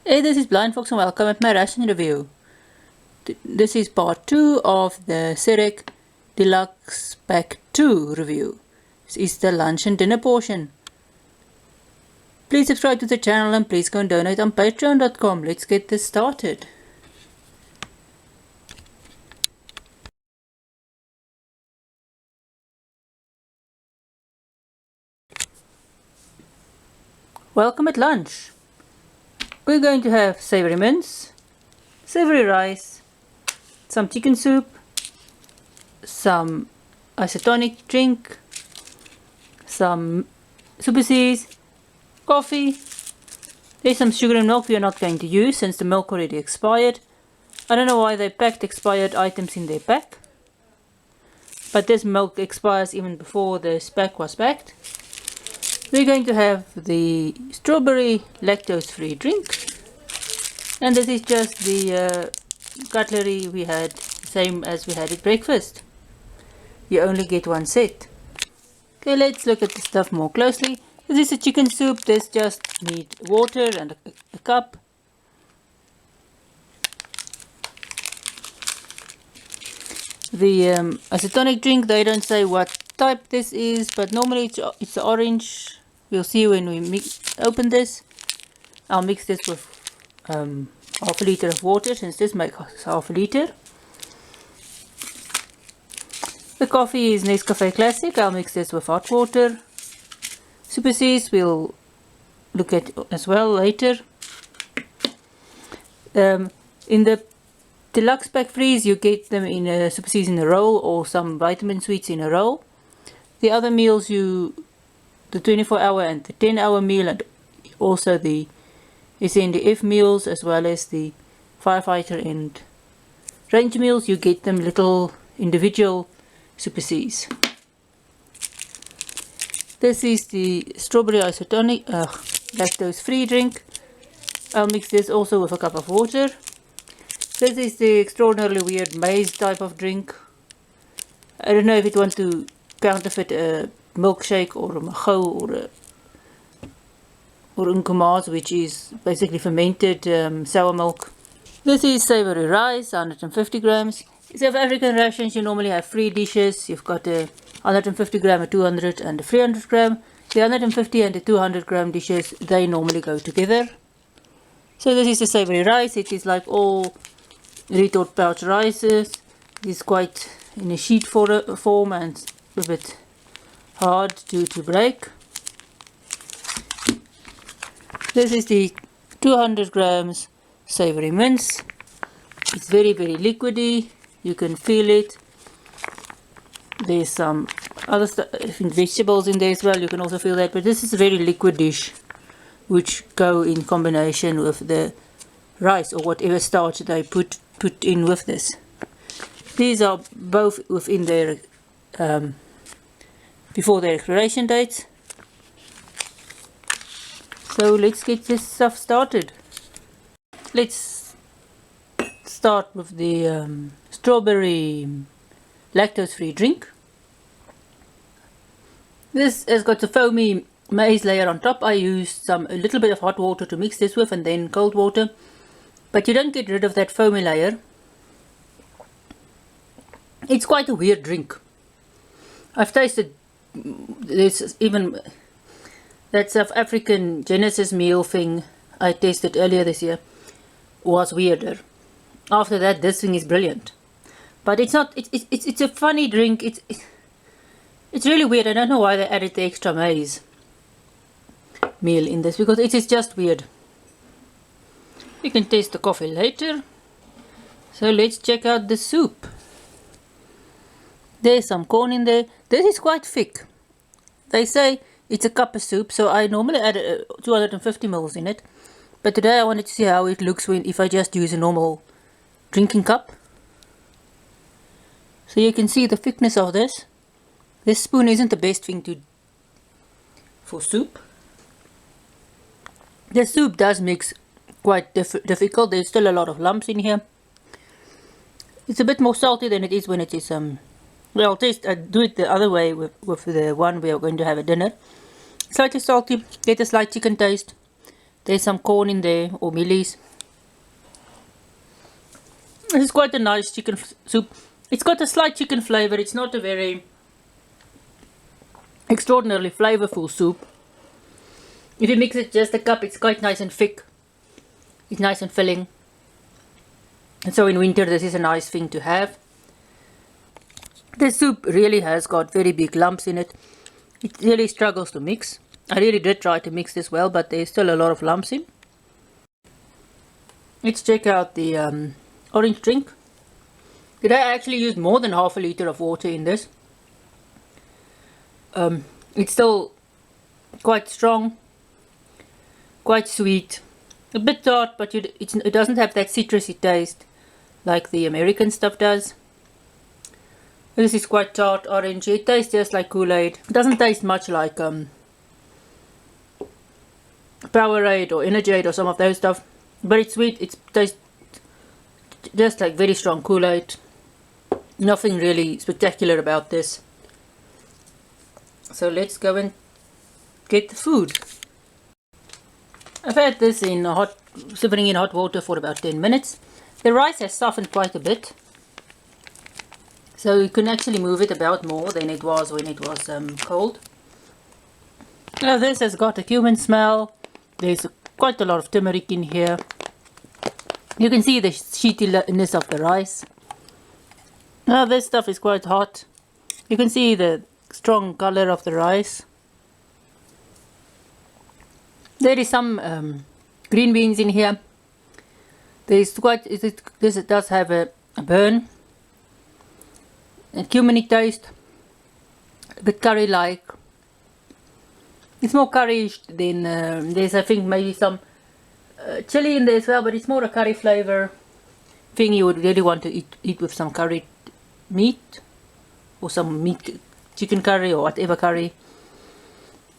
Hey, this is BlindFox and welcome at my Ration review. This is part 2 of the SERAC Deluxe Pack 2 review. This is the lunch and dinner portion. Please subscribe to the channel and please go and donate on patreon.com. Let's get this started. Welcome at lunch. We're going to have savory mince, savory rice, some chicken soup, some isotonic drink, some superseas, coffee. There's some sugar and milk we are not going to use since the milk already expired. I don't know why they packed expired items in their pack, but this milk expires even before this pack was packed. We're going to have the strawberry lactose-free drink, and this is just the cutlery we had, same as we had at breakfast. You only get one set. Okay, let's look at the stuff more closely. This is a chicken soup. This just needs water and a cup. The isotonic drink, they don't say what type this is, but normally it's orange. We'll see when we open this. I'll mix this with half a liter of water, since this makes half a liter. The coffee is Nescafe Classic. I'll mix this with hot water. Superseas we'll look at as well later. In the Deluxe pack freeze, you get them in a superseas in a roll or some vitamin sweets in a roll. The other meals, the 24-hour and the 10-hour meal, and also the SNDF meals, as well as the firefighter and range meals, you get them little individual superseas. This is the strawberry isotonic lactose-free drink. I'll mix this also with a cup of water. This is the extraordinarily weird maize type of drink. I don't know if it wants to counterfeit a milkshake or a mago or unkumaz, which is basically fermented sour milk. This is savory rice, 150 grams. In South African rations, you normally have 3 dishes. You've got a 150 gram, a 200 and a 300 gram. The 150 and the 200 gram dishes, they normally go together. So this is the savory rice. It is like all retort pouch rices. It's quite in a sheet form and a bit hard to break. This is the 200 grams savory mince. It's very liquidy. You can feel it. There's some other stuff, vegetables in there as well. You can also feel that. But this is a very liquid dish, which go in combination with the rice or whatever starch they put in with this. These are both within their before their expiration dates. So let's get this stuff started. Let's start with the strawberry lactose-free drink. This has got a foamy maize layer on top. I used a little bit of hot water to mix this with, and then cold water. But you don't get rid of that foamy layer. It's quite a weird drink. I've tasted this, even that South African Genesis meal thing I tasted earlier this year was weirder. After that, this thing is brilliant. But it's not. It's a funny drink. It's really weird. I don't know why they added the extra maize meal in this, because it is just weird. You can taste the coffee later. So let's check out the soup. There's some corn in there. This is quite thick. They say it's a cup of soup, so I normally add 250 ml in it. But today I wanted to see how it looks if I just use a normal drinking cup. So you can see the thickness of this. This spoon isn't the best thing for soup. The soup does mix quite difficult. There's still a lot of lumps in here. It's a bit more salty than it is when it is well, I do it the other way with the one we are going to have at dinner. Slightly salty, get a slight chicken taste. There's some corn in there, or mealies. This is quite a nice chicken soup. It's got a slight chicken flavor. It's not a very extraordinarily flavorful soup. If you mix it just a cup, it's quite nice and thick. It's nice and filling. And so in winter, this is a nice thing to have. The soup really has got very big lumps in it. It really struggles to mix. I really did try to mix this well, but there's still a lot of lumps in. Let's check out the orange drink. Did I actually use more than half a liter of water in this? It's still quite strong, quite sweet, a bit tart, but it doesn't have that citrusy taste like the American stuff does. This is quite tart, orangey. It tastes just like Kool-Aid. It doesn't taste much like Powerade or Energade or some of those stuff, but it's sweet. It tastes just like very strong Kool-Aid. Nothing really spectacular about this. So let's go and get the food. I've had this in simmering in hot water for about 10 minutes. The rice has softened quite a bit, so you can actually move it about more than it was when it was cold. Now this has got a cumin smell. There's quite a lot of turmeric in here. You can see the sheetiness of the rice. Now this stuff is quite hot. You can see the strong color of the rice. There is some green beans in here. This does have a burn, a cuminy taste, a bit curry-like. It's more curry-ish than there's, I think, maybe some chili in there as well, but it's more a curry flavor thing you would really want to eat with some curried meat, or some meat, chicken curry or whatever curry.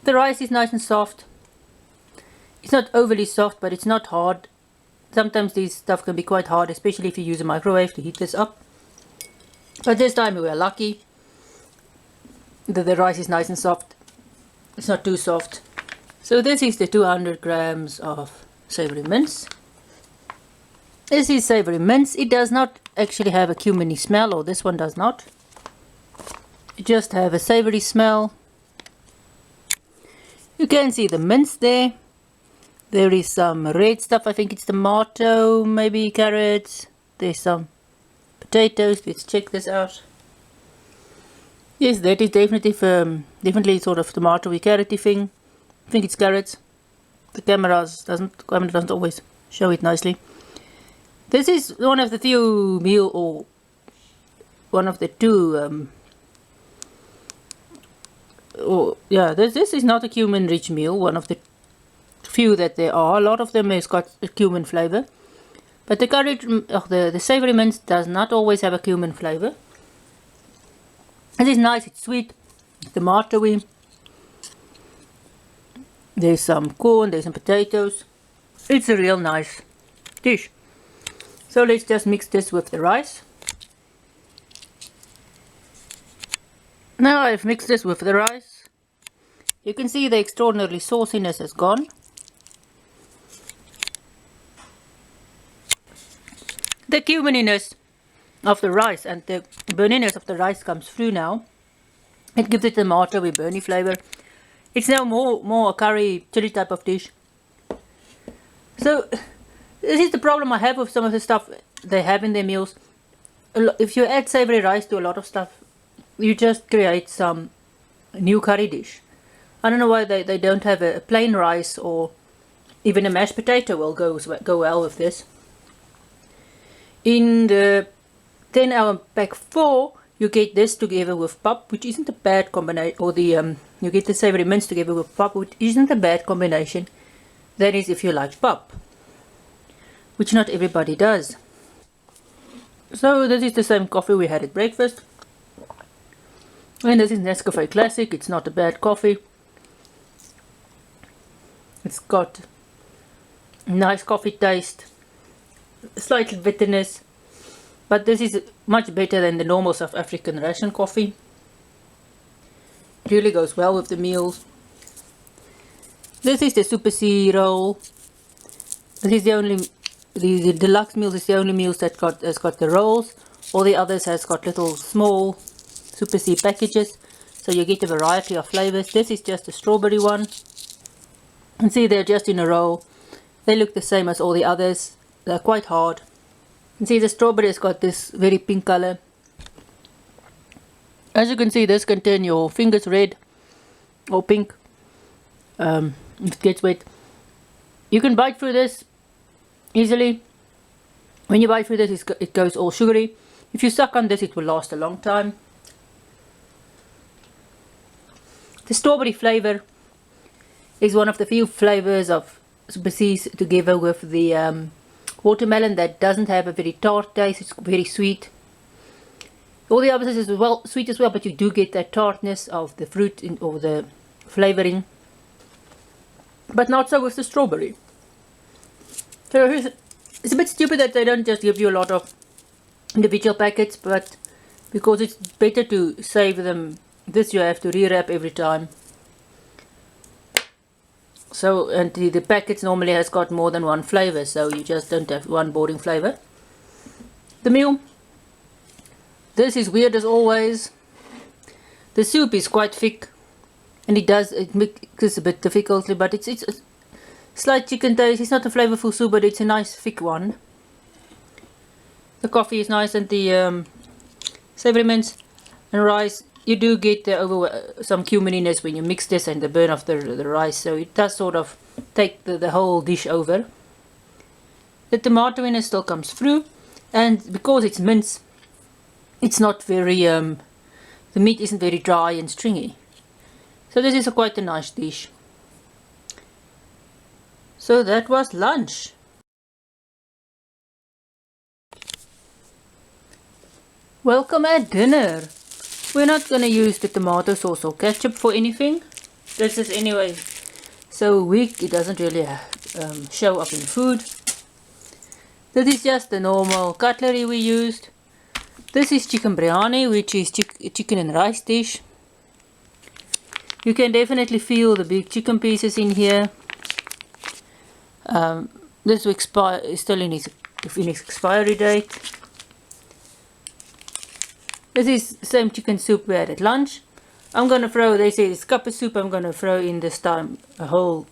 The rice is nice and soft. It's not overly soft, but it's not hard. Sometimes this stuff can be quite hard, especially if you use a microwave to heat this up. But this time we were lucky that the rice is nice and soft. It's not too soft. So this is the 200 grams of savory mince. This is savory mince. It does not actually have a cuminy smell, or this one does not. It just have a savory smell. You can see the mince there. There is some red stuff. I think it's tomato, maybe carrots. There's some potatoes. Let's check this out. Yes, that is definitely sort of tomatoey, carroty thing. I think it's carrots. The camera doesn't always show it nicely. This is one of the few meal, or one of the two. This is not a cumin-rich meal. One of the few that there are. A lot of them has got a cumin flavor, but the curry, the savory mince does not always have a cumin flavor. It is nice. It's sweet. It's tomatoey. There's some corn. There's some potatoes. It's a real nice dish. So let's just mix this with the rice. Now I've mixed this with the rice. You can see the extraordinarily sauciness has gone. The cumininess of the rice and the burniness of the rice comes through now. It gives it a tomatoey, burny flavor. It's now more a curry, chili type of dish. So this is the problem I have with some of the stuff they have in their meals. If you add savory rice to a lot of stuff, you just create some new curry dish. I don't know why they don't have a plain rice, or even a mashed potato will go well with this. In the 10-hour pack 4, you get this together with pap, which isn't a bad combination, or you get the savory mince together with pap, which isn't a bad combination. That is if you like pap, which not everybody does. So this is the same coffee we had at breakfast. And this is Nescafe Classic. It's not a bad coffee. It's got a nice coffee taste, slightly bitterness, but this is much better than the normal South African ration coffee. It really goes well with the meals. This is the Super C roll. This is the only, the deluxe meals is the only meals that has got the rolls. All the others has got little small Super C packages, so you get a variety of flavors. This is just a strawberry one. And see, they're just in a roll. They look the same as all the others. They're quite hard. And see, the strawberry has got this very pink color. As you can see, this can turn your fingers red or pink if it gets wet. You can bite through this easily. When you bite through this, it goes all sugary. If you suck on this, it will last a long time. The strawberry flavor is one of the few flavors of Super C's together with the watermelon that doesn't have a very tart taste. It's very sweet. All the others is well sweet as well, but you do get that tartness of the fruit or the flavoring, but not so with the strawberry. So it's a bit stupid that they don't just give you a lot of individual packets, but because it's better to save them, this you have to rewrap every time. So, and the packets normally has got more than one flavor, so you just don't have one boring flavor. The meal, this is weird as always. The soup is quite thick, and it makes it a bit difficultly, but it's a slight chicken taste. It's not a flavorful soup, but it's a nice thick one. The coffee is nice, and the savory mince and rice, you do get some cumininess when you mix this and the burn of the rice, so it does sort of take the whole dish over. The tomato still comes through, and because it's mince, it's not very, the meat isn't very dry and stringy. So this is quite a nice dish. So that was lunch. Welcome at dinner. We're not going to use the tomato sauce or ketchup for anything. This is anyway so weak, it doesn't really show up in food. This is just the normal cutlery we used. This is chicken Briayni, which is chicken and rice dish. You can definitely feel the big chicken pieces in here. This is still in its expiry date. This is the same chicken soup we had at lunch. I'm gonna throw, they say it's cup of soup, I'm gonna throw in this time a whole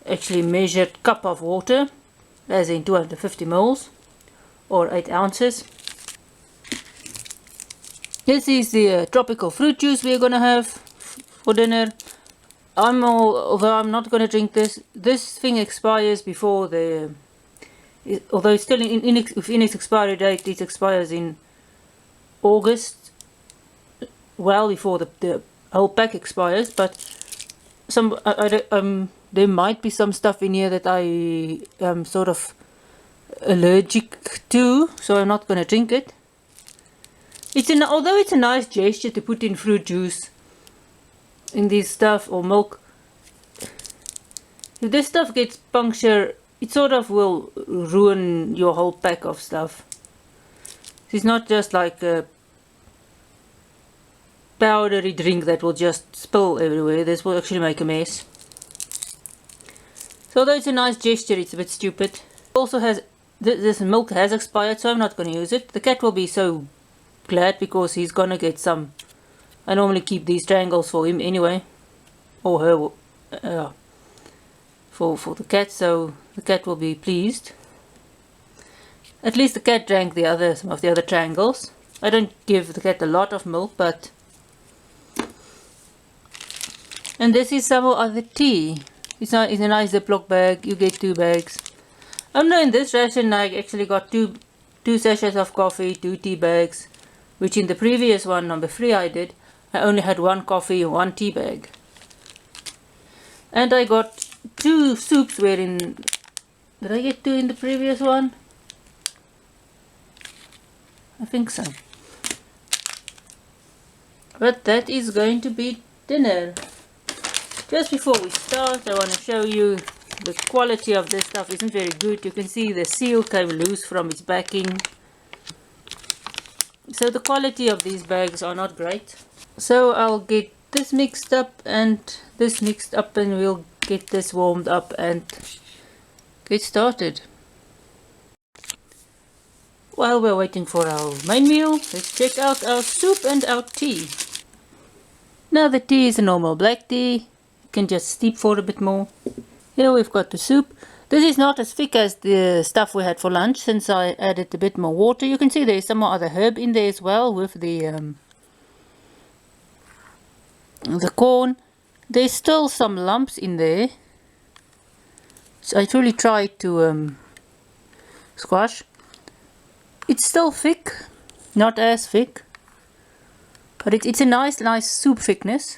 actually measured cup of water, as in 250 ml or 8 ounces. This is the tropical fruit juice we're gonna have for dinner. Although I'm not gonna drink this thing expires before although it's still in its expiry date, it expires in August, well before the whole pack expires, but there might be some stuff in here that I am sort of allergic to, so I'm not going to drink it. Although it's a nice gesture to put in fruit juice in this stuff or milk, if this stuff gets punctured, it sort of will ruin your whole pack of stuff. It's not just like a powdery drink that will just spill everywhere. This will actually make a mess. So although it's a nice gesture, it's a bit stupid. It also has, this milk has expired, so I'm not going to use it. The cat will be so glad because he's going to get some. I normally keep these triangles for him anyway. Or her. For the cat, so the cat will be pleased. At least the cat drank some of the other triangles. I don't give the cat a lot of milk, but... And this is some other tea. It's a nice Ziploc bag. You get 2 bags. In this ration I actually got two sachets of coffee, 2 tea bags, which in the previous one, number 3 I only had 1 coffee and 1 tea bag. And I got 2 soups did I get 2 in the previous one? I think so. But that is going to be dinner. Just before we start, I want to show you the quality of this stuff isn't very good. You can see the seal came loose from its backing. So the quality of these bags are not great. So I'll get this mixed up and this mixed up, and we'll get this warmed up and get started. While we're waiting for our main meal, let's check out our soup and our tea. Now the tea is a normal black tea. You can just steep for a bit more. Here we've got the soup. This is not as thick as the stuff we had for lunch since I added a bit more water. You can see there's some more other herb in there as well with the corn. There's still some lumps in there. So I truly tried to squash. It's still thick, not as thick, but it's a nice soup thickness.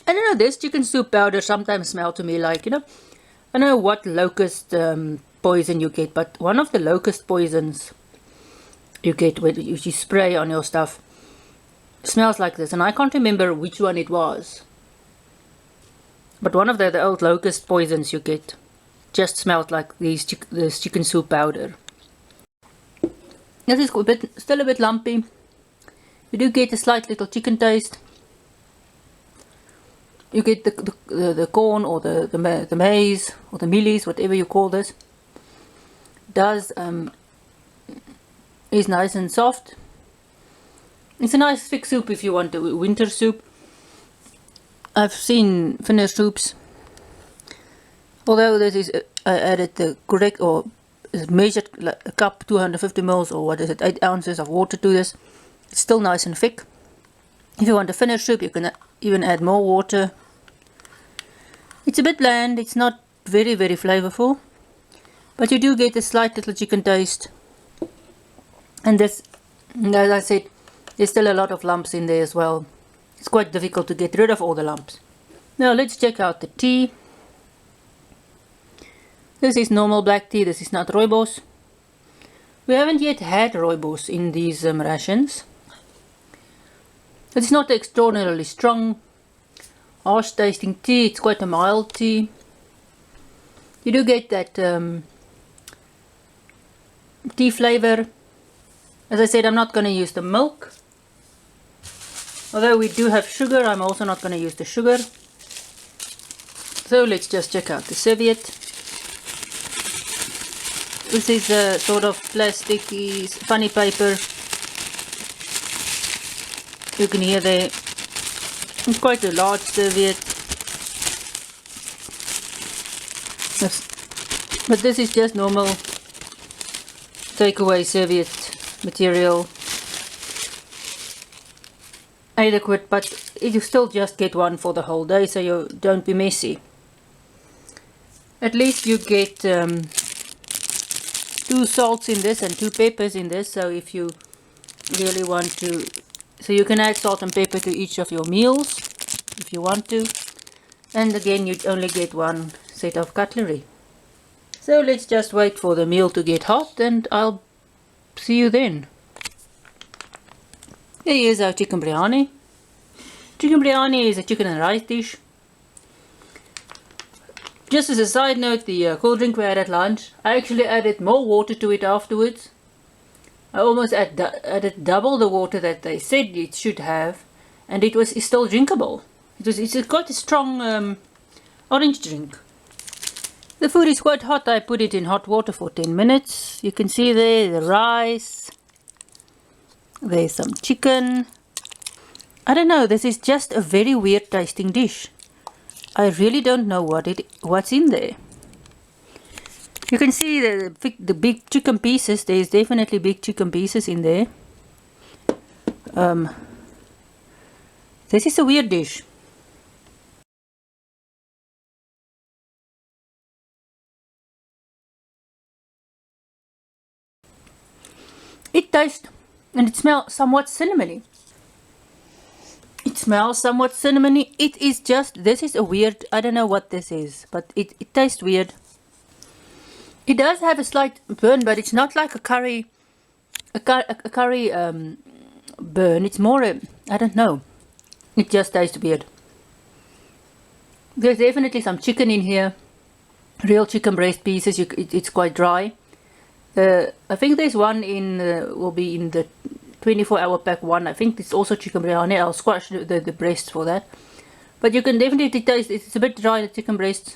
I don't know, this chicken soup powder sometimes smells to me like, I don't know what locust poison you get, but one of the locust poisons you get when you spray on your stuff smells like this, and I can't remember which one it was. But one of the old locust poisons you get just smelled like this chicken soup powder. This is still a bit lumpy. You do get a slight little chicken taste. You get the corn or the maize or the mealies, whatever you call this. Is nice and soft. It's a nice thick soup if you want a winter soup. I've seen thinner soups. Although this is I added the correct or measured a cup 250 ml or what is it, 8 ounces of water to this. It's still nice and thick. If you want a thinner soup, you can even add more water. It's a bit bland, it's not very flavorful, but you do get a slight little chicken taste. And this, as I said, there's still a lot of lumps in there as well. It's quite difficult to get rid of all the lumps. Now let's check out the tea. This is normal black tea, this is not rooibos. We haven't yet had rooibos in these rations. It's not extraordinarily strong, harsh tasting tea, it's quite a mild tea. You do get that tea flavor. As I said, I'm not going to use the milk. Although we do have sugar, I'm also not going to use the sugar. So let's just check out the serviette. This is a sort of plasticky, funny paper. You can hear there. It's quite a large serviette. But this is just normal takeaway serviette material. Adequate, but you still just get one for the whole day, so you don't be messy. At least you get 2 salts in this and 2 peppers in this, so if you really want to, so you can add salt and pepper to each of your meals if you want to. And again, you'd only get 1 set of cutlery. So let's just wait for the meal to get hot and I'll see you then. Here is our chicken biryani. Chicken biryani is a chicken and rice dish. Just as a side note, the cold drink we had at lunch, I actually added more water to it afterwards. I almost added double the water that they said it should have, and it's still drinkable. It's quite a strong orange drink. The food is quite hot. I put it in hot water for 10 minutes. You can see there the rice. There's some chicken. I don't know, this is just a very weird tasting dish. I really don't know what's in there. You can see the big chicken pieces. There's definitely big chicken pieces in there. This is a weird dish. It tastes and it smells somewhat cinnamony. It smells somewhat cinnamony. It is just, this is a weird, I don't know what this is, but it tastes weird. It does have a slight burn, but it's not like a curry burn. It's more I don't know. It just tastes weird. There's definitely some chicken in here. Real chicken breast pieces. It's quite dry. I think there's one will be in the 24-hour pack one. I think it's also chicken biryani. I'll squash the breasts for that. But you can definitely taste it's a bit dry, the chicken breasts.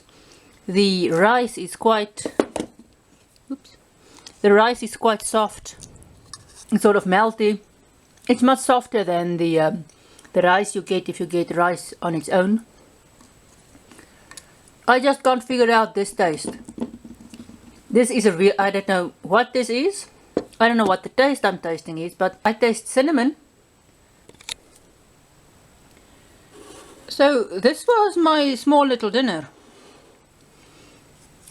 The rice is quite The rice is quite soft, it's sort of melty. It's much softer than the rice you get if you get rice on its own. I just can't figure out this taste. This is a real, I don't know what this is. I don't know what the taste I'm tasting is, but I taste cinnamon. So this was my small little dinner.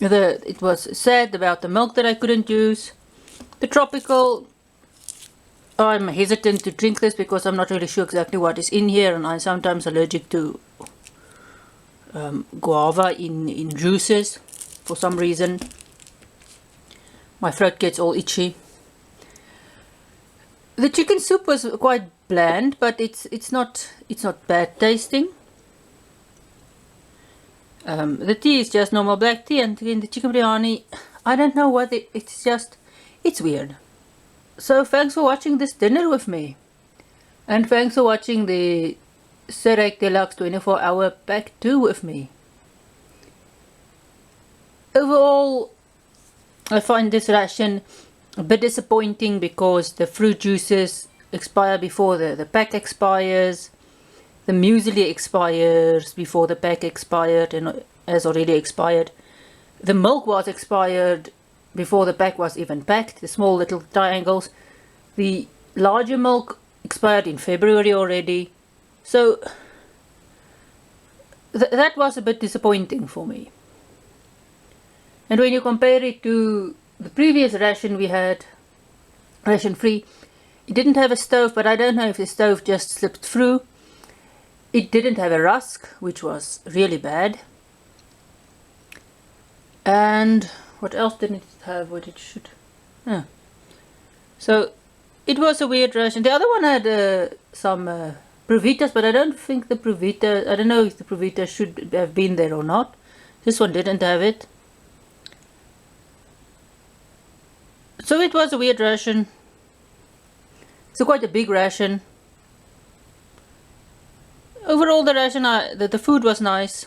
It was sad about the milk that I couldn't use. The tropical, I'm hesitant to drink this because I'm not really sure exactly what is in here, and I'm sometimes allergic to guava in juices for some reason. My throat gets all itchy. The chicken soup was quite bland, but it's not bad tasting. The tea is just normal black tea, and in the chicken biryani, I don't know what it's weird. So thanks for watching this dinner with me, and thanks for watching the SERAC Deluxe 24-hour pack 2 with me. Overall, I find this ration a bit disappointing because the fruit juices expire before the pack expires. The muesli expires before the pack expired and has already expired. The milk was expired before the pack was even packed, the small little triangles. The larger milk expired in February already. So that was a bit disappointing for me. And when you compare it to the previous ration we had, ration free, it didn't have a stove, but I don't know if the stove just slipped through. It didn't have a rusk, which was really bad. And what else didn't it have? What it should? Yeah. So it was a weird ration. The other one had some Provitas, but I don't think the Provita, I don't know if the Provita should have been there or not. This one didn't have it. So it was a weird ration. It's quite a big ration. Overall, the ration, the food was nice.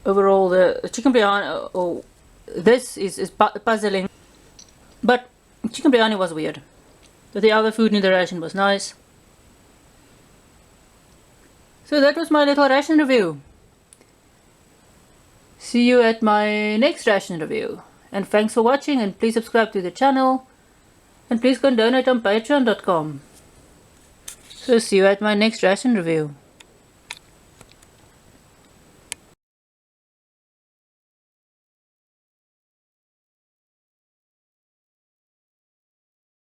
Overall, the chicken biryani, this is puzzling. But chicken biryani was weird. But the other food in the ration was nice. So that was my little ration review. See you at my next ration review. And thanks for watching, and please subscribe to the channel. And please go and donate on patreon.com. So see you at my next ration review.